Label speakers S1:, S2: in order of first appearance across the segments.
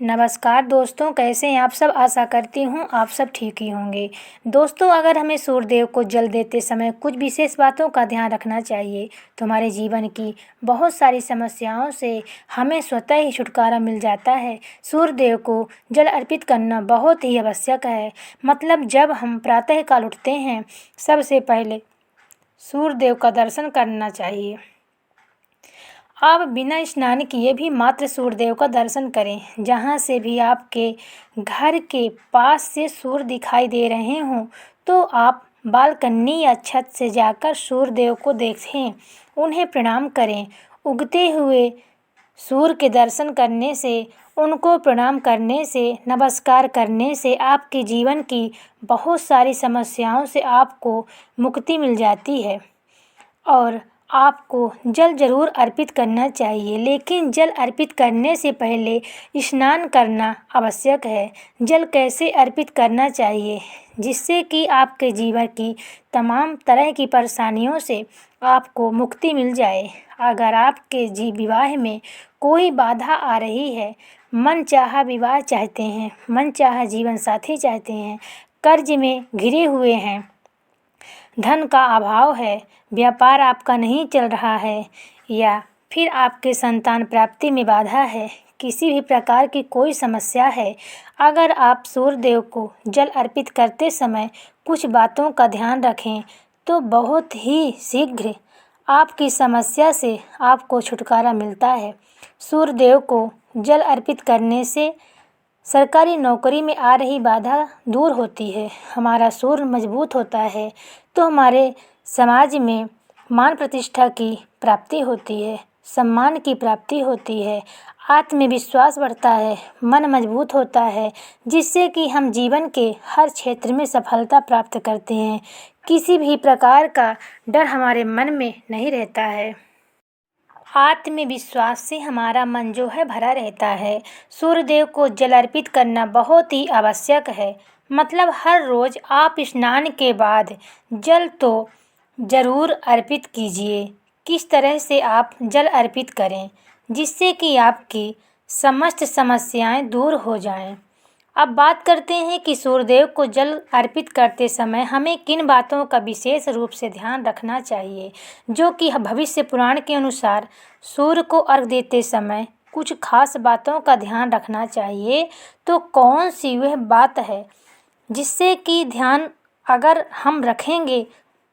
S1: नमस्कार दोस्तों, कैसे हैं आप सब। आशा करती हूँ आप सब ठीक ही होंगे। दोस्तों, अगर हमें सूर्यदेव को जल देते समय कुछ विशेष बातों का ध्यान रखना चाहिए तो हमारे जीवन की बहुत सारी समस्याओं से हमें स्वतः ही छुटकारा मिल जाता है। सूर्यदेव को जल अर्पित करना बहुत ही आवश्यक है। मतलब जब हम प्रातःकाल उठते हैं, सबसे पहले सूर्यदेव का दर्शन करना चाहिए। आप बिना स्नान किए भी मात्र सूर्यदेव का दर्शन करें। जहाँ से भी आपके घर के पास से सूर्य दिखाई दे रहे हों तो आप बालकनी या छत से जाकर सूर्यदेव को देखें, उन्हें प्रणाम करें। उगते हुए सूर्य के दर्शन करने से, उनको प्रणाम करने से, नमस्कार करने से आपके जीवन की बहुत सारी समस्याओं से आपको मुक्ति मिल जाती है। और आपको जल ज़रूर अर्पित करना चाहिए, लेकिन जल अर्पित करने से पहले स्नान करना आवश्यक है। जल कैसे अर्पित करना चाहिए जिससे कि आपके जीवन की तमाम तरह की परेशानियों से आपको मुक्ति मिल जाए। अगर आपके विवाह में कोई बाधा आ रही है, मनचाहा विवाह चाहते हैं, मनचाहा जीवन साथी चाहते हैं, कर्ज में घिरे हुए हैं, धन का अभाव है, व्यापार आपका नहीं चल रहा है, या फिर आपके संतान प्राप्ति में बाधा है, किसी भी प्रकार की कोई समस्या है, अगर आप सूर्यदेव को जल अर्पित करते समय कुछ बातों का ध्यान रखें तो बहुत ही शीघ्र आपकी समस्या से आपको छुटकारा मिलता है। सूर्यदेव को जल अर्पित करने से सरकारी नौकरी में आ रही बाधा दूर होती है, हमारा सूर्य मजबूत होता है तो हमारे समाज में मान प्रतिष्ठा की प्राप्ति होती है, सम्मान की प्राप्ति होती है, आत्मविश्वास बढ़ता है, मन मजबूत होता है, जिससे कि हम जीवन के हर क्षेत्र में सफलता प्राप्त करते हैं। किसी भी प्रकार का डर हमारे मन में नहीं रहता है। आत्मविश्वास से हमारा मन जो है भरा रहता है। सूर्यदेव को जल अर्पित करना बहुत ही आवश्यक है। मतलब हर रोज़ आप स्नान के बाद जल तो ज़रूर अर्पित कीजिए। किस तरह से आप जल अर्पित करें जिससे कि आपकी समस्त समस्याएं दूर हो जाएं। अब बात करते हैं कि सूर्यदेव को जल अर्पित करते समय हमें किन बातों का विशेष रूप से ध्यान रखना चाहिए, जो कि भविष्य पुराण के अनुसार सूर्य को अर्घ देते समय कुछ खास बातों का ध्यान रखना चाहिए। तो कौन सी वह बात है जिससे कि ध्यान अगर हम रखेंगे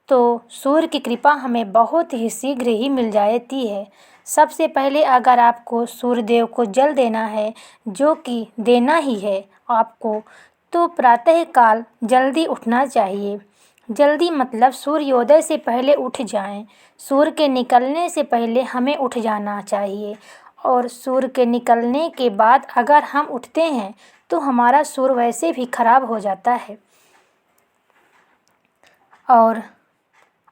S1: तो सूर्य की कृपा हमें बहुत ही शीघ्र ही मिल जाती है। सबसे पहले अगर आपको सूर्यदेव को जल देना है, जो कि देना ही है आपको, तो प्रातःकाल जल्दी उठना चाहिए। जल्दी मतलब सूर्योदय से पहले उठ जाएं। सूर्य के निकलने से पहले हमें उठ जाना चाहिए, और सूर्य के निकलने के बाद अगर हम उठते हैं तो हमारा सूर्य वैसे भी खराब हो जाता है और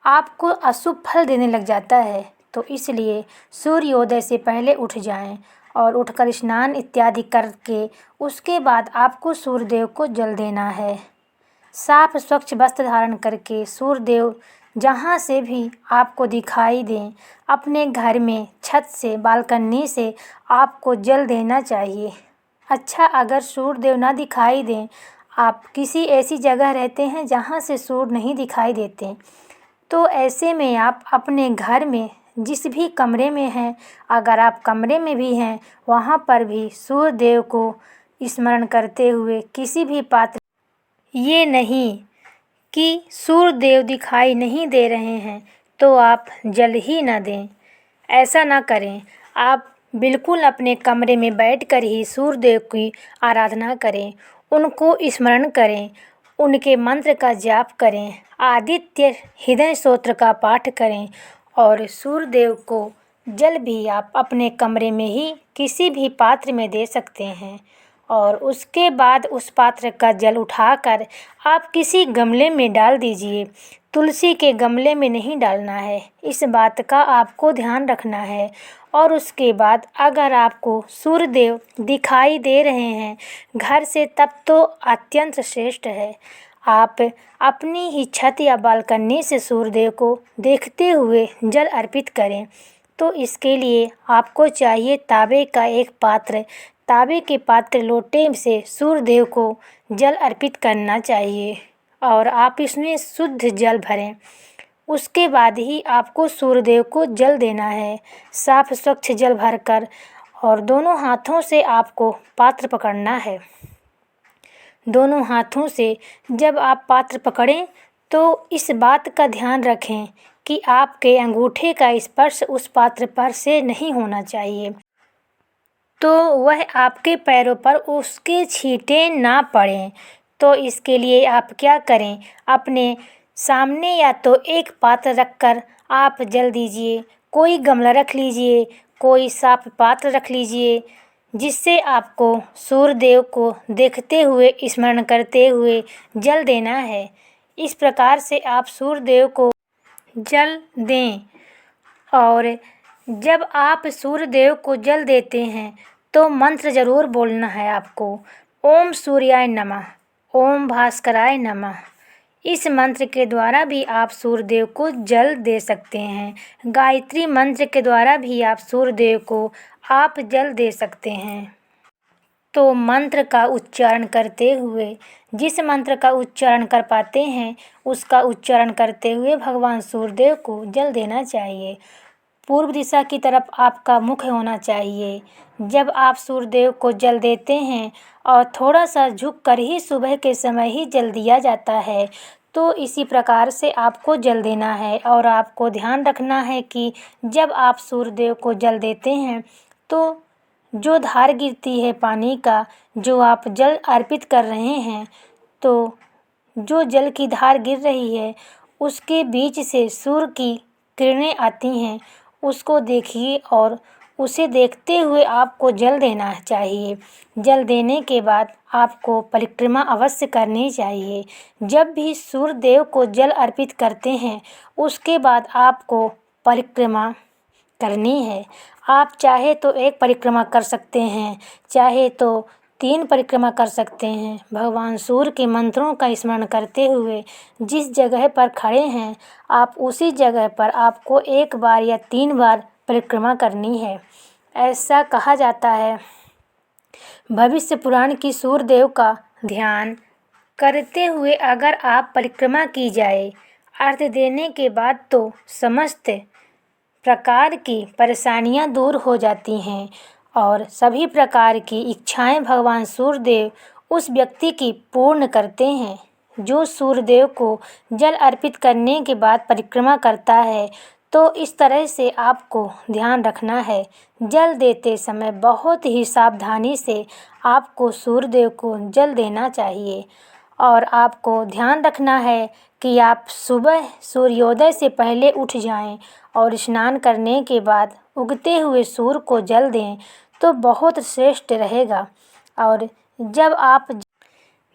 S1: आपको अशुभ फल देने लग जाता है। तो इसलिए सूर्योदय से पहले उठ जाएं और उठकर स्नान इत्यादि करके उसके बाद आपको सूर्यदेव को जल देना है। साफ स्वच्छ वस्त्र धारण करके सूर्यदेव जहाँ से भी आपको दिखाई दें, अपने घर में छत से, बालकनी से आपको जल देना चाहिए। अच्छा, अगर सूर्यदेव ना दिखाई दें, आप किसी ऐसी जगह रहते हैं जहाँ से सूर्य नहीं दिखाई देते, तो ऐसे में आप अपने घर में जिस भी कमरे में हैं, अगर आप कमरे में भी हैं, वहाँ पर भी सूर्यदेव को स्मरण करते हुए किसी भी पात्र, ये नहीं कि सूर्यदेव दिखाई नहीं दे रहे हैं तो आप जल ही ना दें। ऐसा ना करें। आप बिल्कुल अपने कमरे में बैठकर ही सूर्यदेव की आराधना करें, उनको स्मरण करें, उनके मंत्र का जाप करें, आदित्य हृदय स्तोत्र का पाठ करें, और सूर्यदेव को जल भी आप अपने कमरे में ही किसी भी पात्र में दे सकते हैं। और उसके बाद उस पात्र का जल उठाकर आप किसी गमले में डाल दीजिए। तुलसी के गमले में नहीं डालना है, इस बात का आपको ध्यान रखना है। और उसके बाद अगर आपको सूर्यदेव दिखाई दे रहे हैं घर से, तब तो अत्यंत श्रेष्ठ है। आप अपनी ही छत या बालकनी से सूर्यदेव को देखते हुए जल अर्पित करें। तो इसके लिए आपको चाहिए तांबे का एक पात्र। तांबे के पात्र लोटे से सूर्यदेव को जल अर्पित करना चाहिए और आप इसमें शुद्ध जल भरें। उसके बाद ही आपको सूर्यदेव को जल देना है, साफ स्वच्छ जल भरकर, और दोनों हाथों से आपको पात्र पकड़ना है। दोनों हाथों से जब आप पात्र पकड़ें तो इस बात का ध्यान रखें कि आपके अंगूठे का स्पर्श उस पात्र पर से नहीं होना चाहिए, तो वह आपके पैरों पर उसके छींटे ना पड़ें। तो इसके लिए आप क्या करें, अपने सामने या तो एक पात्र रखकर आप जल दीजिए, कोई गमला रख लीजिए, कोई साफ पात्र रख लीजिए, जिससे आपको सूर्यदेव को देखते हुए, स्मरण करते हुए जल देना है। इस प्रकार से आप सूर्यदेव को जल दें। और जब आप सूर्यदेव को जल देते हैं तो मंत्र ज़रूर बोलना है आपको, ओम सूर्याय नमः, ओम भास्कराय नमः। इस मंत्र के द्वारा भी आप सूर्यदेव को जल दे सकते हैं। गायत्री मंत्र के द्वारा भी आप सूर्यदेव को आप जल दे सकते हैं। तो मंत्र का उच्चारण करते हुए, जिस मंत्र का उच्चारण कर पाते हैं उसका उच्चारण करते हुए भगवान सूर्यदेव को जल देना चाहिए। पूर्व दिशा की तरफ आपका मुख होना चाहिए जब आप सूर्यदेव को जल देते हैं, और थोड़ा सा झुक कर ही सुबह के समय ही जल दिया जाता है। तो इसी प्रकार से आपको जल देना है। और आपको ध्यान रखना है कि जब आप सूर्यदेव को जल देते हैं तो जो धार गिरती है पानी का, जो आप जल अर्पित कर रहे हैं, तो जो जल की धार गिर रही है उसके बीच से सूर्य की किरणें आती हैं, उसको देखिए और उसे देखते हुए आपको जल देना चाहिए। जल देने के बाद आपको परिक्रमा अवश्य करनी चाहिए। जब भी सूर्यदेव को जल अर्पित करते हैं उसके बाद आपको परिक्रमा करनी है। आप चाहे तो एक परिक्रमा कर सकते हैं, चाहे तो 3 परिक्रमा कर सकते हैं। भगवान सूर्य के मंत्रों का स्मरण करते हुए जिस जगह पर खड़े हैं आप उसी जगह पर आपको 1 बार या 3 बार परिक्रमा करनी है। ऐसा कहा जाता है। भविष्य पुराण की सूर्यदेव का ध्यान करते हुए अगर आप परिक्रमा की जाए, अर्घ्य देने के बाद तो समस्त प्रकार की परेशानियां दूर हो जाती हैं और सभी प्रकार की इच्छाएं भगवान सूर्यदेव उस व्यक्ति की पूर्ण करते हैं जो सूर्यदेव को जल अर्पित करने के बाद परिक्रमा करता है। तो इस तरह से आपको ध्यान रखना है। जल देते समय बहुत ही सावधानी से आपको सूर्यदेव को जल देना चाहिए। और आपको ध्यान रखना है कि आप सुबह सूर्योदय से पहले उठ जाएं और स्नान करने के बाद उगते हुए सूर्य को जल दें तो बहुत श्रेष्ठ रहेगा। और जब आप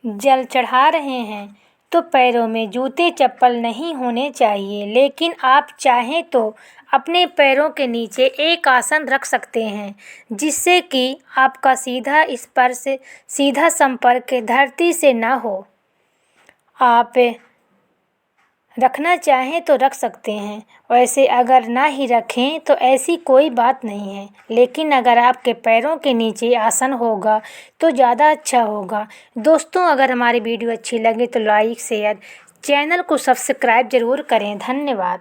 S1: जल चढ़ा रहे हैं तो पैरों में जूते चप्पल नहीं होने चाहिए, लेकिन आप चाहें तो अपने पैरों के नीचे एक आसन रख सकते हैं जिससे कि आपका सीधा संपर्क धरती से ना हो। आप रखना चाहें तो रख सकते हैं, वैसे अगर ना ही रखें तो ऐसी कोई बात नहीं है, लेकिन अगर आपके पैरों के नीचे आसन होगा तो ज़्यादा अच्छा होगा। दोस्तों, अगर हमारी वीडियो अच्छी लगे तो लाइक शेयर, चैनल को सब्सक्राइब ज़रूर करें। धन्यवाद।